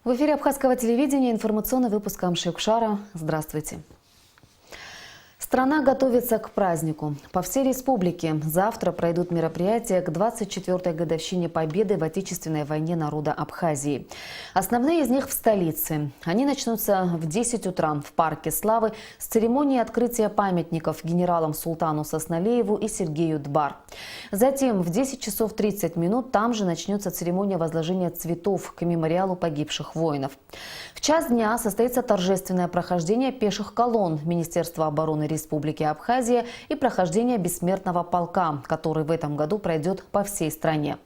В эфире Абхазского телевидения информационный выпуск Амши-Кушара. Здравствуйте. Страна готовится к празднику. По всей республике завтра пройдут мероприятия к 24-й годовщине победы в Отечественной войне народа Абхазии. Основные из них в столице. Они начнутся в 10 утра в Парке Славы с церемонии открытия памятников генералам Султану Сосналееву и Сергею Дбар. Затем в 10 часов 30 минут там же начнется церемония возложения цветов к мемориалу погибших воинов. В час дня состоится торжественное прохождение пеших колонн Министерства обороны Республики Абхазия и прохождение бессмертного полка, который в этом году пройдет по всей стране.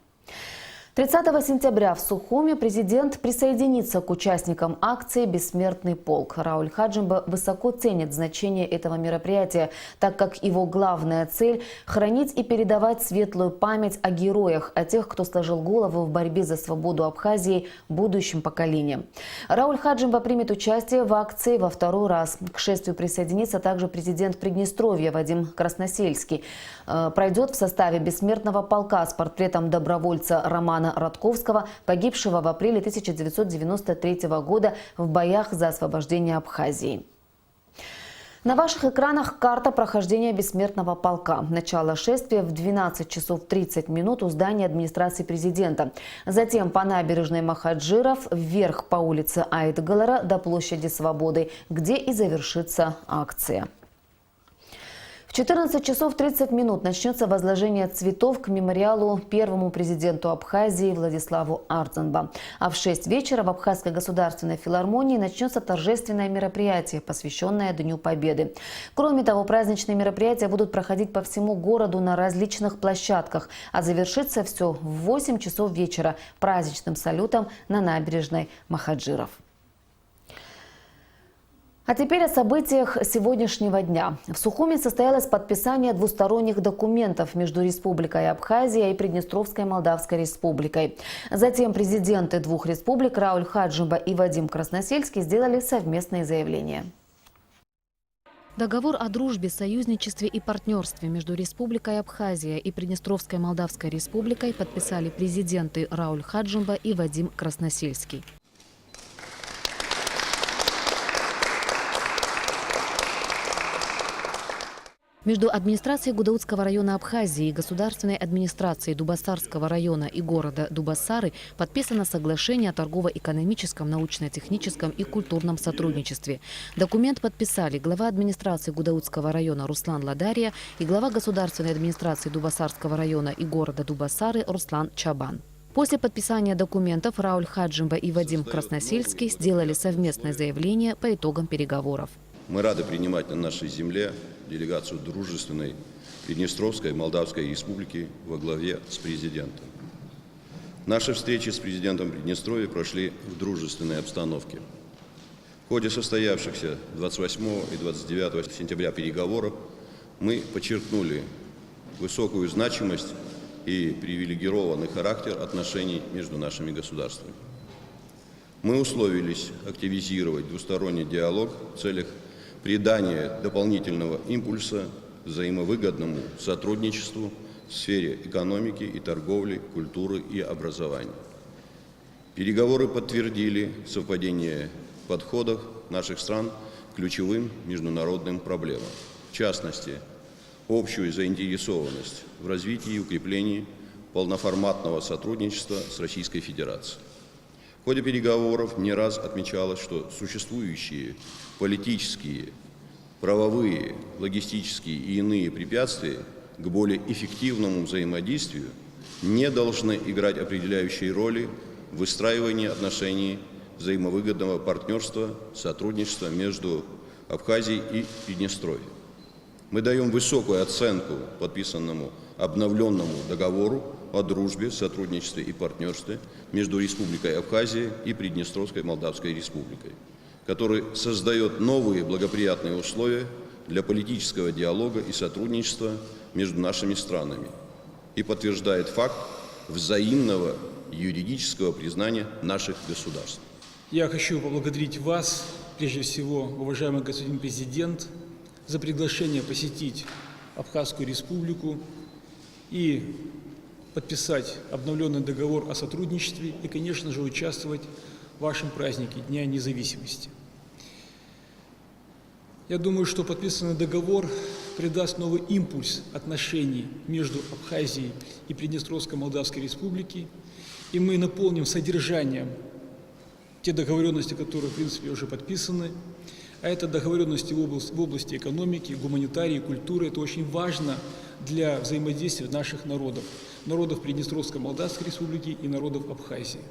30 сентября в Сухуми президент присоединится к участникам акции «Бессмертный полк». Рауль Хаджимба высоко ценит значение этого мероприятия, так как его главная цель – хранить и передавать светлую память о героях, о тех, кто сложил голову в борьбе за свободу Абхазии будущим поколениям. Рауль Хаджимба примет участие в акции во второй раз. К шествию присоединится также президент Приднестровья Вадим Красносельский. Пройдет в составе «Бессмертного полка» с портретом добровольца Романа Радковского, погибшего в апреле 1993 года в боях за освобождение Абхазии. На ваших экранах карта прохождения бессмертного полка. Начало шествия в 12 часов 30 минут у здания администрации президента. Затем по набережной Махаджиров вверх по улице Айтгалара до площади Свободы, где и завершится акция. В 14 часов 30 минут начнется возложение цветов к мемориалу первому президенту Абхазии Владиславу Ардзанба. А в 6 вечера в Абхазской государственной филармонии начнется торжественное мероприятие, посвященное Дню Победы. Кроме того, праздничные мероприятия будут проходить по всему городу на различных площадках. А завершится все в 8 часов вечера праздничным салютом на набережной Махаджиров. А теперь о событиях сегодняшнего дня. В Сухуми состоялось подписание двусторонних документов между Республикой Абхазия и Приднестровской Молдавской Республикой. Затем президенты двух республик Рауль Хаджимба и Вадим Красносельский сделали совместные заявления. Договор о дружбе, союзничестве и партнерстве между Республикой Абхазия и Приднестровской Молдавской Республикой подписали президенты Рауль Хаджимба и Вадим Красносельский. Между администрацией Гудаутского района Абхазии и государственной администрацией Дубасарского района и города Дубасары подписано соглашение о торгово-экономическом, научно-техническом и культурном сотрудничестве. Документ подписали глава администрации Гудаутского района Руслан Ладария и глава государственной администрации Дубасарского района и города Дубасары Руслан Чабан. После подписания документов Рауль Хаджимба и Вадим Красносельский сделали совместное заявление по итогам переговоров. Мы рады принимать на нашей земле делегацию дружественной Приднестровской Молдавской Республики во главе с президентом. Наши встречи с президентом Приднестровья прошли в дружественной обстановке. В ходе состоявшихся 28 и 29 сентября переговоров мы подчеркнули высокую значимость и привилегированный характер отношений между нашими государствами. Мы условились активизировать двусторонний диалог в целях придания дополнительного импульса взаимовыгодному сотрудничеству в сфере экономики и торговли, культуры и образования. Переговоры подтвердили совпадение подходов наших стран к ключевым международным проблемам, в частности, общую заинтересованность в развитии и укреплении полноформатного сотрудничества с Российской Федерацией. В ходе переговоров не раз отмечалось, что существующие политические, правовые, логистические и иные препятствия к более эффективному взаимодействию не должны играть определяющей роли в выстраивании отношений взаимовыгодного партнерства, сотрудничества между Абхазией и Приднестровьем. Мы даем высокую оценку подписанному обновленному договору о дружбе, сотрудничестве и партнерстве между Республикой Абхазия и Приднестровской Молдавской Республикой, который создает новые благоприятные условия для политического диалога и сотрудничества между нашими странами и подтверждает факт взаимного юридического признания наших государств. Я хочу поблагодарить вас, прежде всего, уважаемый господин президент, за приглашение посетить Абхазскую республику и подписать обновленный договор о сотрудничестве и, конечно же, участвовать вашем празднике Дня независимости. Я думаю, что подписанный договор придаст новый импульс отношений между Абхазией и Приднестровской Молдавской Республикой, и мы наполним содержанием те договоренности, которые, в принципе, уже подписаны. А это договоренности в области экономики, гуманитарии, культуры. Это очень важно для взаимодействия наших народов. Народов Приднестровской Молдавской Республики и народов Абхазии.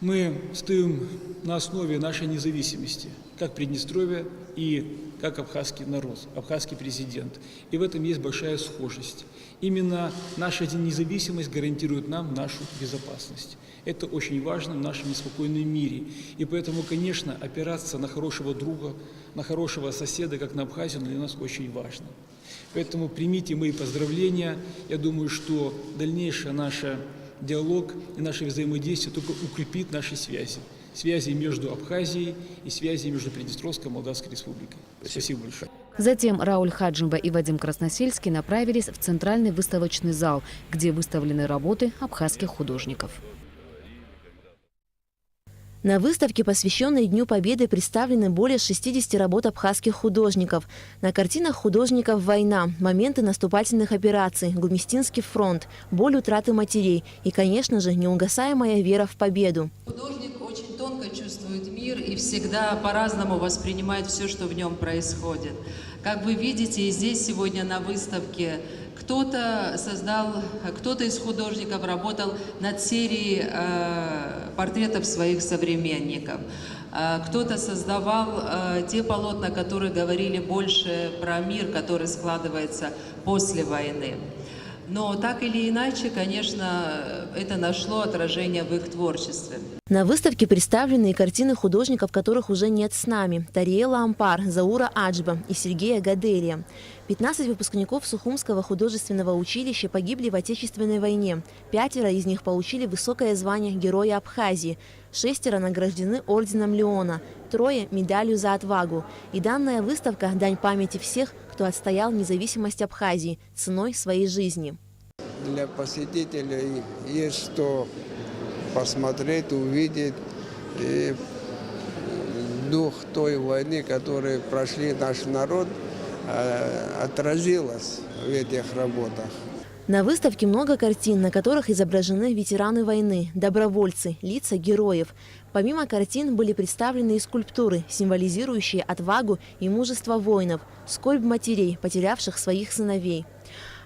Мы стоим на основе нашей независимости, как Приднестровье и как абхазский народ, абхазский президент. И в этом есть большая схожесть. Именно наша независимость гарантирует нам нашу безопасность. Это очень важно в нашем неспокойном мире. И поэтому, конечно, опираться на хорошего друга, на хорошего соседа, как на Абхазию, для нас очень важно. Поэтому примите мои поздравления. Я думаю, что дальнейший наш диалог и наше взаимодействие только укрепит наши связи. Связи между Абхазией и связи между Приднестровской и Молдавской Республикой. Спасибо большое. Затем Рауль Хаджимба и Вадим Красносельский направились в центральный выставочный зал, где выставлены работы абхазских художников. На выставке, посвященной Дню Победы, представлены более 60 работ абхазских художников. На картинах художников «Война», моменты наступательных операций, Гумистинский фронт, боль утраты матерей и, конечно же, неугасаемая вера в победу. Художник очень тонко чувствует мир и всегда по-разному воспринимает все, что в нем происходит. Как вы видите, и здесь сегодня на выставке кто-то из художников работал над серией портретов своих современников. Кто-то создавал те полотна, которые говорили больше про мир, который складывается после войны. Но так или иначе, конечно, это нашло отражение в их творчестве. На выставке представлены и картины художников, которых уже нет с нами. Тариэла Ампар, Заура Аджба и Сергея Гаделия. 15 выпускников Сухумского художественного училища погибли в Отечественной войне. 5 из них получили высокое звание Героя Абхазии. 6 награждены орденом Леона. 3 – медалью за отвагу. И данная выставка – дань памяти всех, кто отстоял независимость Абхазии ценой своей жизни. Для посетителей есть что посмотреть, увидеть. И дух той войны, которую прошли наш народ, отразилось в этих работах. На выставке много картин, на которых изображены ветераны войны, добровольцы, лица героев. Помимо картин были представлены и скульптуры, символизирующие отвагу и мужество воинов, скорбь матерей, потерявших своих сыновей.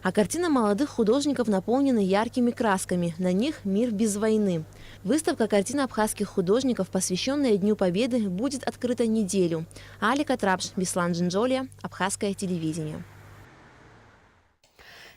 А картины молодых художников наполнены яркими красками, на них мир без войны. Выставка картин абхазских художников, посвященная Дню Победы, будет открыта неделю. Алика Трапш, Беслан Джинджолия, Абхазское телевидение.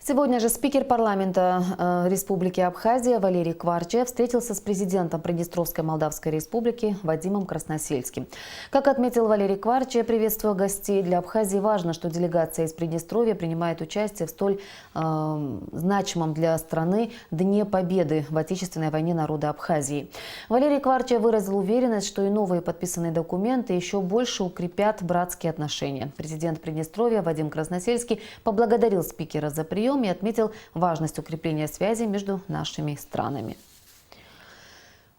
Сегодня же спикер парламента Республики Абхазия Валерий Кварча встретился с президентом Приднестровской Молдавской Республики Вадимом Красносельским. Как отметил Валерий Кварча, приветствуя гостей, для Абхазии важно, что делегация из Приднестровья принимает участие в столь значимом для страны Дне Победы в Отечественной войне народа Абхазии. Валерий Кварча выразил уверенность, что и новые подписанные документы еще больше укрепят братские отношения. Президент Приднестровья Вадим Красносельский поблагодарил спикера за прием и отметил важность укрепления связей между нашими странами.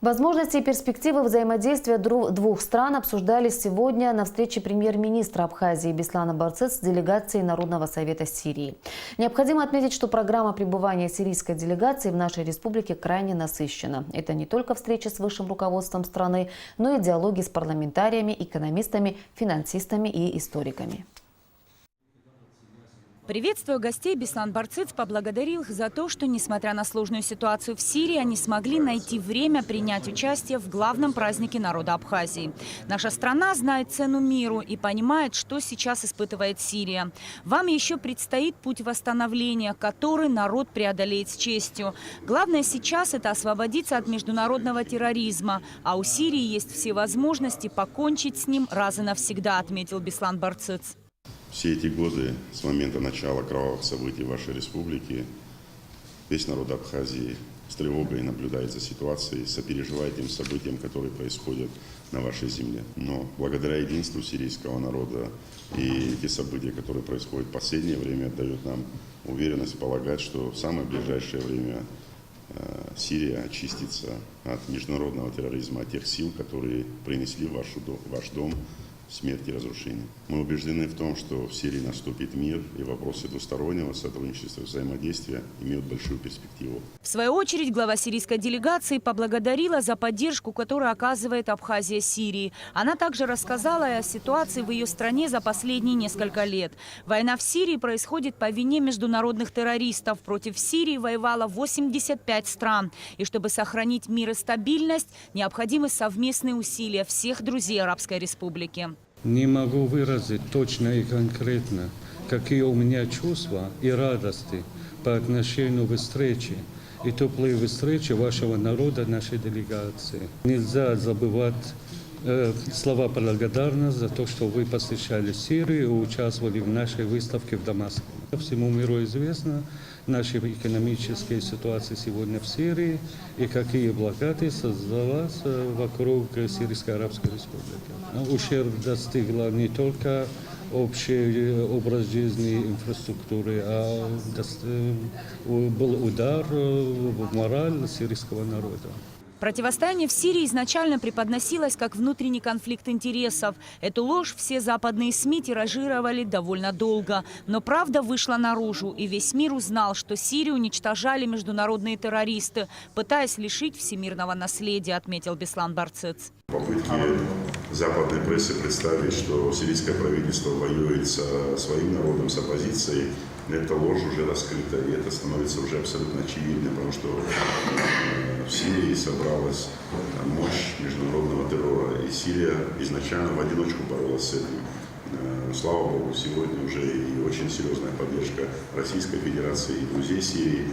Возможности и перспективы взаимодействия двух стран обсуждались сегодня на встрече премьер-министра Абхазии Беслана Барцыц с делегацией Народного совета Сирии. Необходимо отметить, что программа пребывания сирийской делегации в нашей республике крайне насыщена. Это не только встречи с высшим руководством страны, но и диалоги с парламентариями, экономистами, финансистами и историками. Приветствуя гостей, Беслан Барцыц поблагодарил их за то, что, несмотря на сложную ситуацию в Сирии, они смогли найти время принять участие в главном празднике народа Абхазии. Наша страна знает цену миру и понимает, что сейчас испытывает Сирия. Вам еще предстоит путь восстановления, который народ преодолеет с честью. Главное сейчас – это освободиться от международного терроризма. А у Сирии есть все возможности покончить с ним раз и навсегда, отметил Беслан Барцыц. Все эти годы, с момента начала кровавых событий в вашей республике, весь народ Абхазии с тревогой наблюдает за ситуацией, сопереживает тем событиям, которые происходят на вашей земле. Но благодаря единству сирийского народа и те события, которые происходят в последнее время, дают нам уверенность полагать, что в самое ближайшее время Сирия очистится от международного терроризма, от тех сил, которые принесли в ваш дом смерть и разрушение. Мы убеждены в том, что в Сирии наступит мир, и вопросы двустороннего сотрудничества и взаимодействия имеют большую перспективу. В свою очередь, глава сирийской делегации поблагодарила за поддержку, которую оказывает Абхазия Сирии. Она также рассказала о ситуации в ее стране за последние несколько лет. Война в Сирии происходит по вине международных террористов. Против Сирии воевало 85 стран. И чтобы сохранить мир и стабильность, необходимы совместные усилия всех друзей Арабской Республики. Не могу выразить точно и конкретно, какие у меня чувства и радости по отношению к встрече и теплые встречи вашего народа, нашей делегации. Нельзя забывать слова благодарности за то, что вы посещали Сирию и участвовали в нашей выставке в Дамаске. Всему миру известно наши экономические ситуации сегодня в Сирии и какие блокады создалась вокруг Сирийской Арабской Республики. Ущерб достигла не только общий образ жизни, инфраструктуры, а был удар в мораль сирийского народа. Противостояние в Сирии изначально преподносилось как внутренний конфликт интересов. Эту ложь все западные СМИ тиражировали довольно долго. Но правда вышла наружу, и весь мир узнал, что Сирию уничтожали международные террористы, пытаясь лишить всемирного наследия, отметил Беслан Барцыц. Попытки западной прессы представить, что сирийское правительство воюет со своим народом, с оппозицией, эта ложь уже раскрыта, и это становится уже абсолютно очевидным, потому что в Сирии собралась мощь международного террора, и Сирия изначально в одиночку боролась с этим. Слава Богу, сегодня уже и очень серьезная поддержка Российской Федерации и друзей Сирии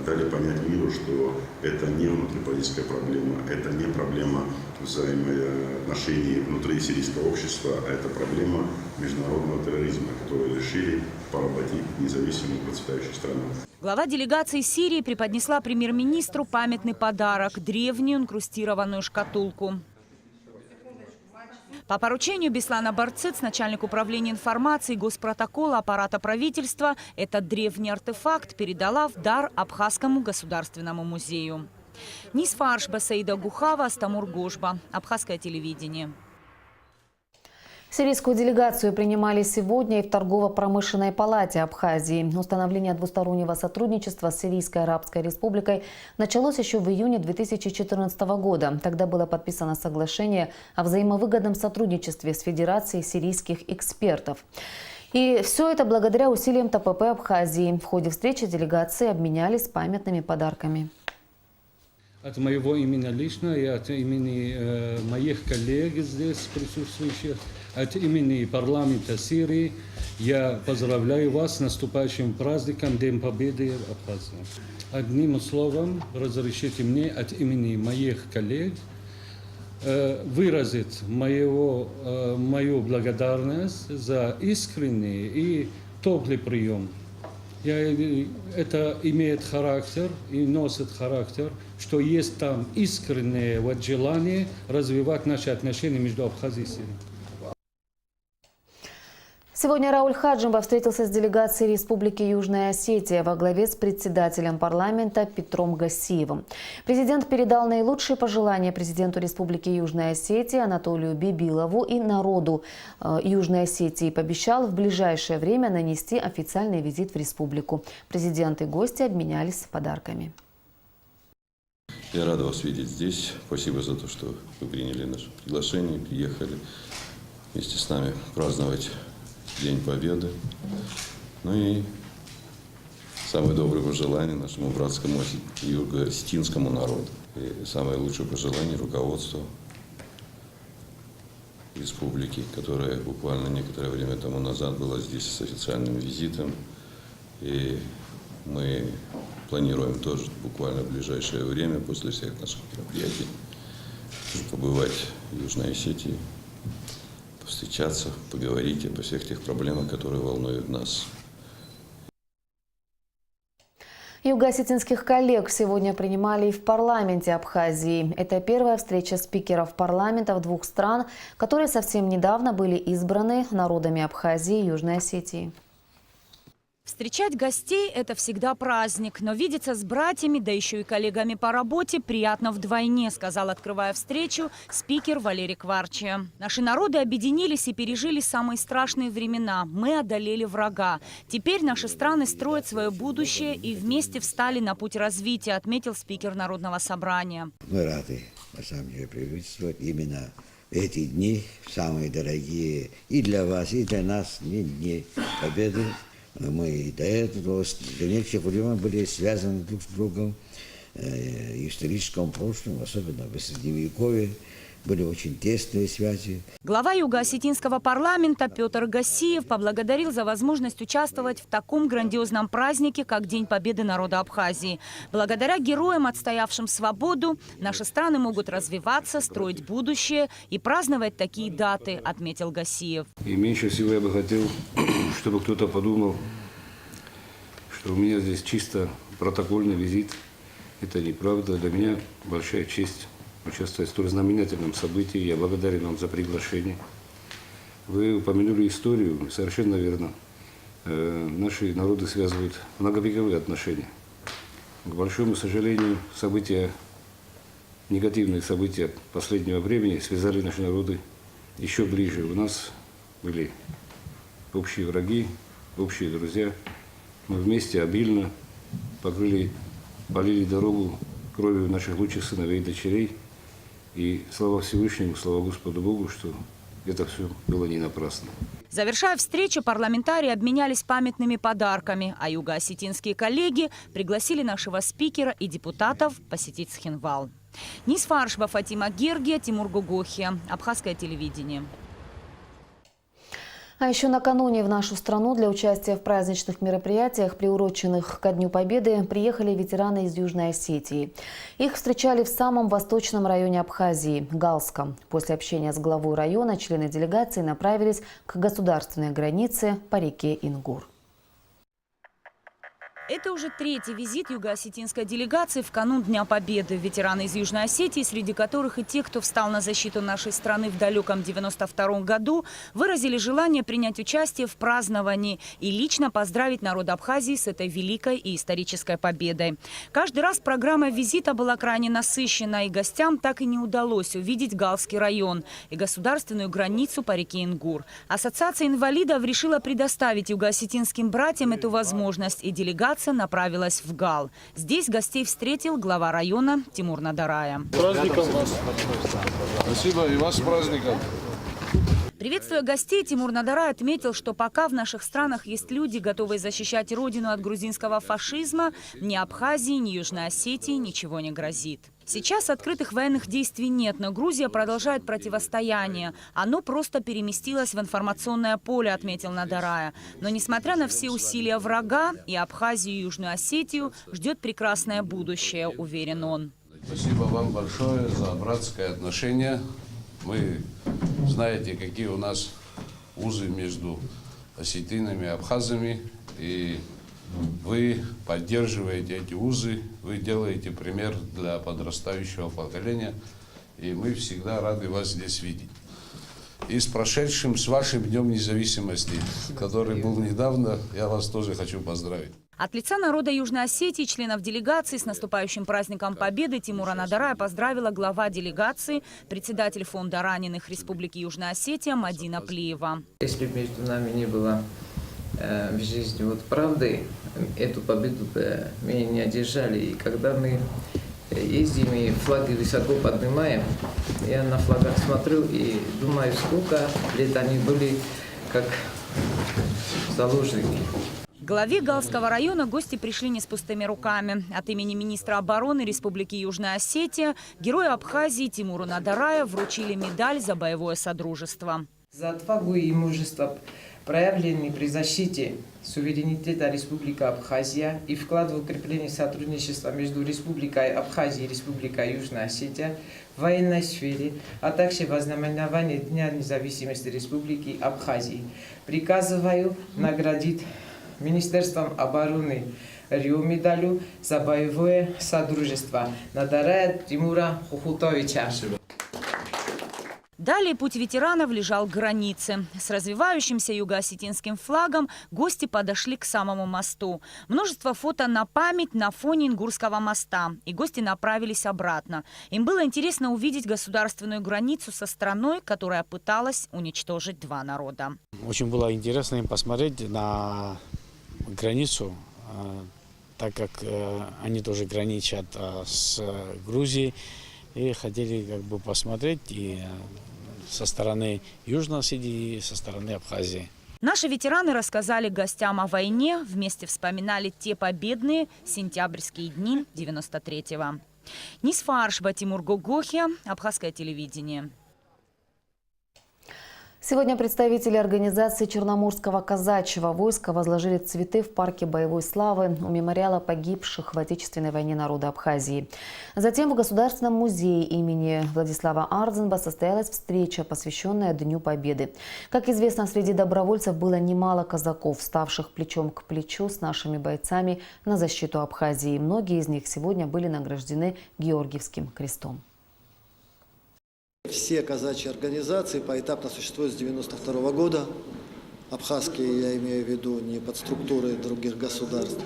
дали понять миру, что это не внутриполитическая проблема, это не проблема взаимоотношений внутри сирийского общества, а это проблема международного терроризма, который решили поработить независимую процветающую страну. Глава делегации Сирии преподнесла премьер-министру памятный подарок – древнюю инкрустированную шкатулку. По поручению Беслана Барцыц, начальник управления информации и госпротокола аппарата правительства, этот древний артефакт передала в дар Абхазскому государственному музею. Нисфа Аршба, Саида Гухава, Астамур Гошба. Абхазское телевидение. Сирийскую делегацию принимали сегодня и в торгово-промышленной палате Абхазии. Установление двустороннего сотрудничества с Сирийской Арабской Республикой началось еще в июне 2014 года. Тогда было подписано соглашение о взаимовыгодном сотрудничестве с Федерацией сирийских экспертов. И все это благодаря усилиям ТПП Абхазии. В ходе встречи делегации обменялись памятными подарками. От моего имени лично и от имени моих коллег здесь присутствующих, от имени парламента Сирии я поздравляю вас с наступающим праздником День Победы в Абхазии. Одним словом, разрешите мне от имени моих коллег выразить мою благодарность за искренний и теплый прием. Это имеет характер и носит характер, что есть там искреннее желание развивать наши отношения между Абхазией и Сирией. Сегодня Рауль Хаджимба встретился с делегацией Республики Южная Осетия во главе с председателем парламента Петром Гассиевым. Президент передал наилучшие пожелания президенту Республики Южная Осетия Анатолию Бибилову и народу Южной Осетии и пообещал в ближайшее время нанести официальный визит в республику. Президент и гости обменялись подарками. Я рад вас видеть здесь. Спасибо за то, что вы приняли наше приглашение, приехали вместе с нами праздновать День Победы. Ну и самые добрые пожелания нашему братскому юго-осетинскому народу. И самое лучшее пожелание руководству республики, которая буквально некоторое время тому назад была здесь с официальным визитом. И мы планируем тоже буквально в ближайшее время, после всех наших мероприятий, побывать в Южной Осетии, встречаться, поговорить обо всех тех проблемах, которые волнуют нас. Юго-осетинских коллег сегодня принимали и в парламенте Абхазии. Это первая встреча спикеров парламентов двух стран, которые совсем недавно были избраны народами Абхазии и Южной Осетии. Встречать гостей – это всегда праздник, но видеться с братьями, да еще и коллегами по работе приятно вдвойне, сказал, открывая встречу, спикер Валерий Кварчи. Наши народы объединились и пережили самые страшные времена. Мы одолели врага. Теперь наши страны строят свое будущее и вместе встали на путь развития, отметил спикер Народного собрания. Мы рады, на самом деле, приветствовать именно эти дни, самые дорогие и для вас, и для нас, дни победы. Мы и до этого, до некоторых времен были связаны друг с другом в историческом прошлом, особенно в Средневековье. Были очень тесные связи. Глава Юго-Осетинского парламента Петр Гассиев поблагодарил за возможность участвовать в таком грандиозном празднике, как День Победы народа Абхазии. Благодаря героям, отстоявшим свободу, наши страны могут развиваться, строить будущее и праздновать такие даты, отметил Гассиев. И меньше всего я бы хотел, чтобы кто-то подумал, что у меня здесь чисто протокольный визит. Это неправда. Для меня большая честь участвовать в столь знаменательном событии. Я благодарен вам за приглашение. Вы упомянули историю, совершенно верно. Наши народы связывают многовековые отношения. К большому сожалению, негативные события последнего времени связали наши народы еще ближе. У нас были общие враги, общие друзья. Мы вместе обильно полили дорогу кровью наших лучших сыновей и дочерей. И слава Всевышнему, слава Господу Богу, что это все было не напрасно. Завершая встречу, парламентарии обменялись памятными подарками, а юго-осетинские коллеги пригласили нашего спикера и депутатов посетить Цхинвал. Нисфа Аршба, Фатима Гергия, Тимур Гугухи. Абхазское телевидение. А еще накануне в нашу страну для участия в праздничных мероприятиях, приуроченных ко Дню Победы, приехали ветераны из Южной Осетии. Их встречали в самом восточном районе Абхазии – Галском. После общения с главой района члены делегации направились к государственной границе по реке Ингур. Это уже третий визит юго-осетинской делегации в канун Дня Победы. Ветераны из Южной Осетии, среди которых и те, кто встал на защиту нашей страны в далеком 1992 году, выразили желание принять участие в праздновании и лично поздравить народ Абхазии с этой великой и исторической победой. Каждый раз программа визита была крайне насыщена, и гостям так и не удалось увидеть Галский район и государственную границу по реке Ингур. Ассоциация инвалидов решила предоставить юго-осетинским братьям эту возможность, и делегация направилась в Гал. Здесь гостей встретил глава района Тимур Надарая. Праздником вас! Спасибо, и вас с праздником! Приветствуя гостей, Тимур Надарай отметил, что пока в наших странах есть люди, готовые защищать родину от грузинского фашизма, ни Абхазии, ни Южной Осетии ничего не грозит. Сейчас открытых военных действий нет, но Грузия продолжает противостояние. Оно просто переместилось в информационное поле, отметил Надарая. Но несмотря на все усилия врага, и Абхазию, и Южную Осетию ждет прекрасное будущее, уверен он. Спасибо вам большое за братское отношение. Вы знаете, какие у нас узы между осетинами и абхазами, и вы поддерживаете эти узы, вы делаете пример для подрастающего поколения, и мы всегда рады вас здесь видеть. И с прошедшим, с вашим Днем Независимости, который был недавно, я вас тоже хочу поздравить. От лица народа Южной Осетии, членов делегации с наступающим праздником Победы Тимура Надарая поздравила глава делегации, председатель фонда раненых Республики Южная Осетия Мадина Плиева. Если бы между нами не было в жизни правды, эту победу бы мы не одержали. И когда мы ездим и флаги высоко поднимаем, я на флагах смотрю и думаю, сколько лет они были как заложники. К главе Галского района гости пришли не с пустыми руками. От имени министра обороны Республики Южная Осетия герою Абхазии Тимуру Надарая вручили медаль за боевое содружество. За отвагу и мужество, проявленные при защите суверенитета Республики Абхазия и вклад в укрепление сотрудничества между Республикой Абхазия и Республикой Южная Осетия в военной сфере, а также вознаменование Дня независимости Республики Абхазии. Приказываю наградить Министерством обороны Рио медалью за боевое содружество Надарая Тимура Хухутовича. Далее путь ветеранов лежал к границе. С развивающимся юго-осетинским флагом гости подошли к самому мосту. Множество фото на память на фоне Ингурского моста. И гости направились обратно. Им было интересно увидеть государственную границу со страной, которая пыталась уничтожить два народа. Очень было интересно им посмотреть на границу, так как они тоже граничат с Грузией. И хотели как бы посмотреть и со стороны Южной Осетии, и со стороны Абхазии. Наши ветераны рассказали гостям о войне, вместе вспоминали те победные сентябрьские дни 93-го. Нисфа Аршба, Тимур Гогохи, Абхазское телевидение. Сегодня представители организации Черноморского казачьего войска возложили цветы в парке боевой славы у мемориала погибших в Отечественной войне народа Абхазии. Затем в Государственном музее имени Владислава Ардзенба состоялась встреча, посвященная Дню Победы. Как известно, среди добровольцев было немало казаков, ставших плечом к плечу с нашими бойцами на защиту Абхазии. Многие из них сегодня были награждены Георгиевским крестом. Все казачьи организации поэтапно существуют с 1992 года. Абхазские, я имею в виду, не под структурой других государств.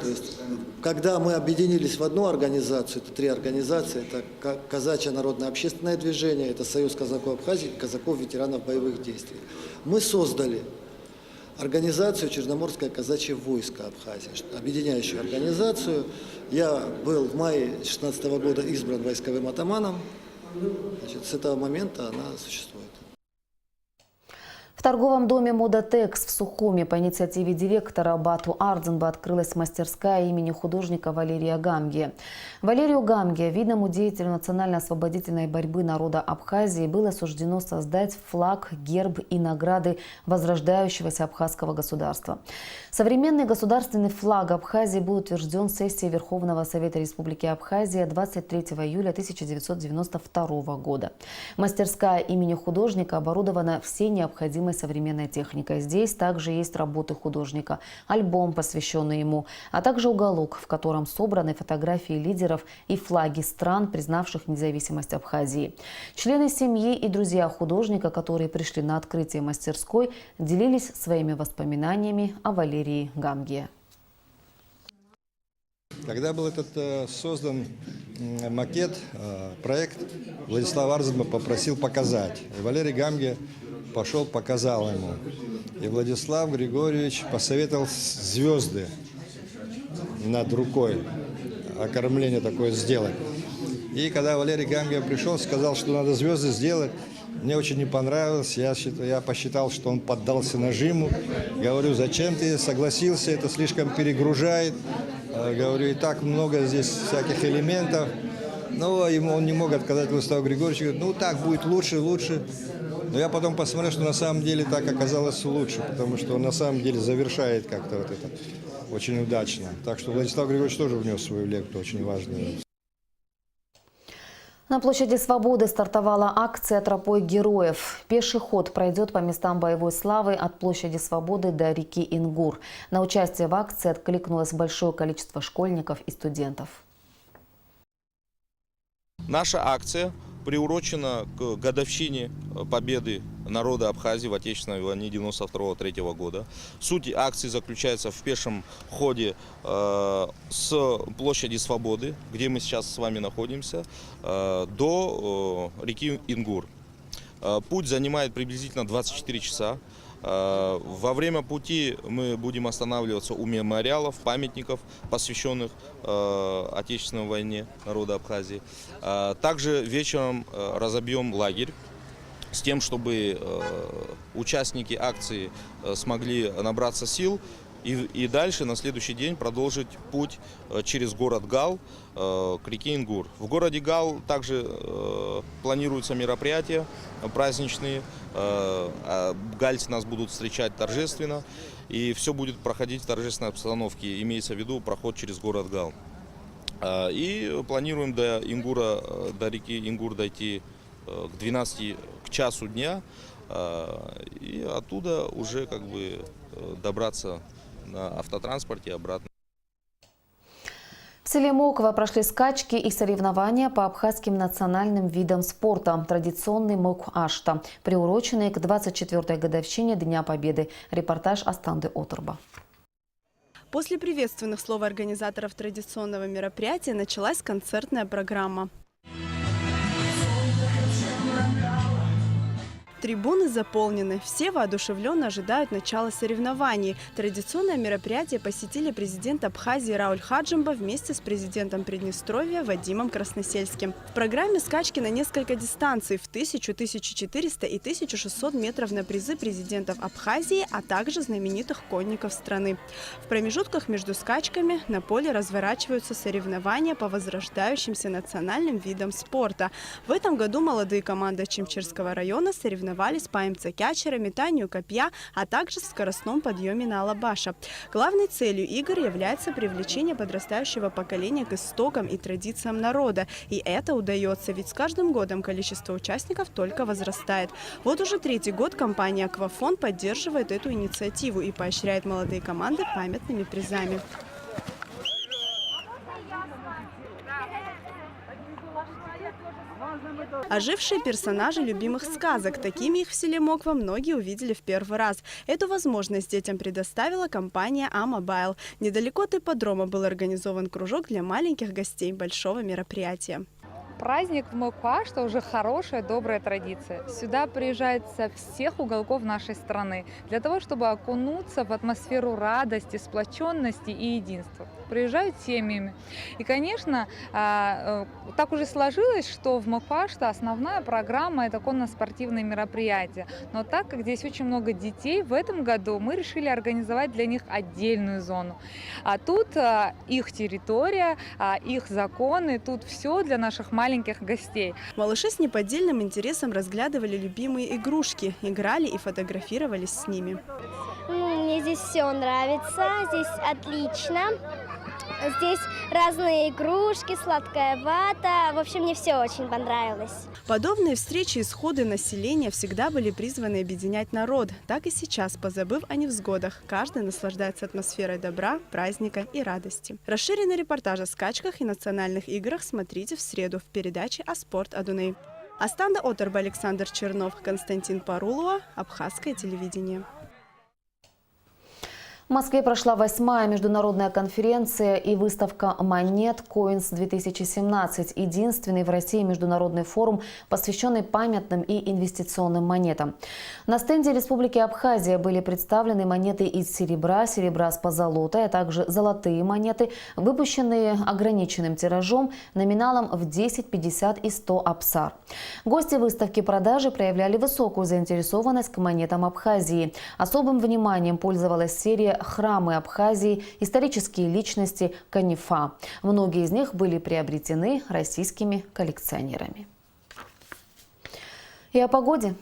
То есть, когда мы объединились в одну организацию, это три организации, это Казачье народное общественное движение, это Союз казаков Абхазии, казаков ветеранов боевых действий. Мы создали организацию Черноморское казачье войско Абхазии, объединяющую организацию. Я был в мае 2016 года избран войсковым атаманом. Значит, с этого момента она существует. В торговом доме «Модатекс» в Сухуми по инициативе директора Бату Ардзенба открылась мастерская имени художника Валерия Гамгия. Валерию Гамгия, видному деятелю национально-освободительной борьбы народа Абхазии, было суждено создать флаг, герб и награды возрождающегося абхазского государства. Современный государственный флаг Абхазии был утвержден сессией Верховного Совета Республики Абхазия 23 июля 1992 года. Мастерская имени художника оборудована всей необходимой современной техникой. Здесь также есть работы художника, альбом, посвященный ему, а также уголок, в котором собраны фотографии лидеров и флаги стран, признавших независимость Абхазии. Члены семьи и друзья художника, которые пришли на открытие мастерской, делились своими воспоминаниями о Валерии Гамгия. Когда был создан макет, проект, Владислав Ардзенба попросил показать. И Валерий Гамгия пошел, показал ему. И Владислав Григорьевич посоветовал звезды над рукой, окормление такое сделать. И когда Валерий Гамгия пришел, сказал, что надо звезды сделать, мне очень не понравилось. Я посчитал, что он поддался нажиму. Говорю, зачем ты согласился, это слишком перегружает. Говорю, и так много здесь всяких элементов. Но он не мог отказать Владиславу Григорьевичу. Говорит, ну так будет лучше. Но я потом посмотрел, что на самом деле так оказалось лучше, потому что он на самом деле завершает как-то вот это очень удачно. Так что Владислав Григорьевич тоже внес свою лепту очень важную. На площади Свободы стартовала акция «Тропой героев». Пеший ход пройдет по местам боевой славы от площади Свободы до реки Ингур. На участие в акции откликнулось большое количество школьников и студентов. Наша акция приурочена к годовщине победы народа Абхазии в Отечественной войне 1992-1993 года. Суть акции заключается в пешем ходе с площади Свободы, где мы сейчас с вами находимся, до реки Ингур. Путь занимает приблизительно 24 часа. Во время пути мы будем останавливаться у мемориалов, памятников, посвященных Отечественной войне народа Абхазии. Также вечером разобьем лагерь с тем, чтобы участники акции смогли набраться сил и дальше на следующий день продолжить путь через город Гал к реке Ингур. В городе Гал также планируются мероприятия праздничные. Гальцы нас будут встречать торжественно, и все будет проходить в торжественной обстановке, имеется в виду проход через город Гал. И планируем до реки Ингур дойти к 12 к часу дня, и оттуда уже как бы добраться на автотранспорте обратно. В селе Моково прошли скачки и соревнования по абхазским национальным видам спорта. Традиционный мок-ашта, приуроченный к 24-й годовщине Дня Победы. Репортаж Астанды Оторба. После приветственных слов организаторов традиционного мероприятия началась концертная программа. Трибуны заполнены, все воодушевленно ожидают начала соревнований. Традиционное мероприятие посетили президент Абхазии Рауль Хаджимба вместе с президентом Приднестровья Вадимом Красносельским. В программе скачки на несколько дистанций в 1000, 1400 и 1600 метров на призы президентов Абхазии, а также знаменитых конников страны. В промежутках между скачками на поле разворачиваются соревнования по возрождающимся национальным видам спорта. В этом году молодые команды Чимчирского района соревновались по МЦ-кячера, метанию копья, а также в скоростном подъеме на Алабаша. Главной целью игр является привлечение подрастающего поколения к истокам и традициям народа. И это удается, ведь с каждым годом количество участников только возрастает. Вот уже 3-й год компания «Аквафон» поддерживает эту инициативу и поощряет молодые команды памятными призами. Ожившие персонажи любимых сказок. Такими их в селе Моква многие увидели в первый раз. Эту возможность детям предоставила компания А-Мобайл. Недалеко от ипподрома был организован кружок для маленьких гостей большого мероприятия. Праздник в Мок-ашта уже хорошая, добрая традиция. Сюда приезжают со всех уголков нашей страны для того, чтобы окунуться в атмосферу радости, сплоченности и единства. Приезжают семьями. И, конечно, так уже сложилось, что в Мок-ашта основная программа – это конно-спортивные мероприятия. Но так как здесь очень много детей, в этом году мы решили организовать для них отдельную зону. А тут их территория, их законы, тут все для наших маленьких гостей. Малыши с неподдельным интересом разглядывали любимые игрушки, играли и фотографировались с ними. Мне здесь все нравится, здесь отлично. Здесь разные игрушки, сладкая вата. В общем, мне все очень понравилось. Подобные встречи и сходы населения всегда были призваны объединять народ. Так и сейчас, позабыв о невзгодах, каждый наслаждается атмосферой добра, праздника и радости. Расширенный репортаж о скачках и национальных играх смотрите в среду в передаче «А спорт Адуней». Астанда Оторба, Александр Чернов, Константин Парулова, Абхазское телевидение. В Москве прошла 8-я международная конференция и выставка монет Coins-2017, единственный в России международный форум, посвященный памятным и инвестиционным монетам. На стенде Республики Абхазия были представлены монеты из серебра, серебра с позолотой, а также золотые монеты, выпущенные ограниченным тиражом номиналом в 10, 50 и 100 апсар. Гости выставки продажи проявляли высокую заинтересованность к монетам Абхазии. Особым вниманием пользовалась серия «Храмы Абхазии. Исторические личности Канифа». Многие из них были приобретены российскими коллекционерами. И о погоде.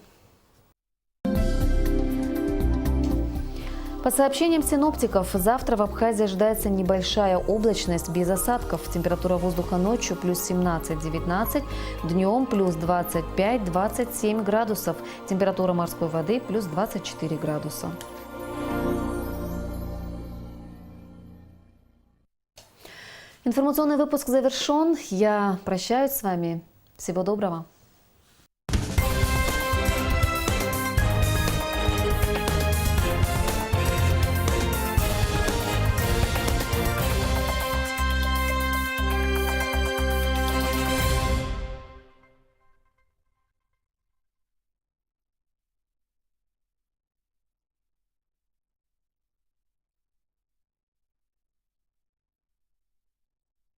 По сообщениям синоптиков, завтра в Абхазии ожидается небольшая облачность без осадков. Температура воздуха ночью плюс 17-19, днем плюс 25-27 градусов. Температура морской воды плюс 24 градуса. Информационный выпуск завершен. Я прощаюсь с вами. Всего доброго.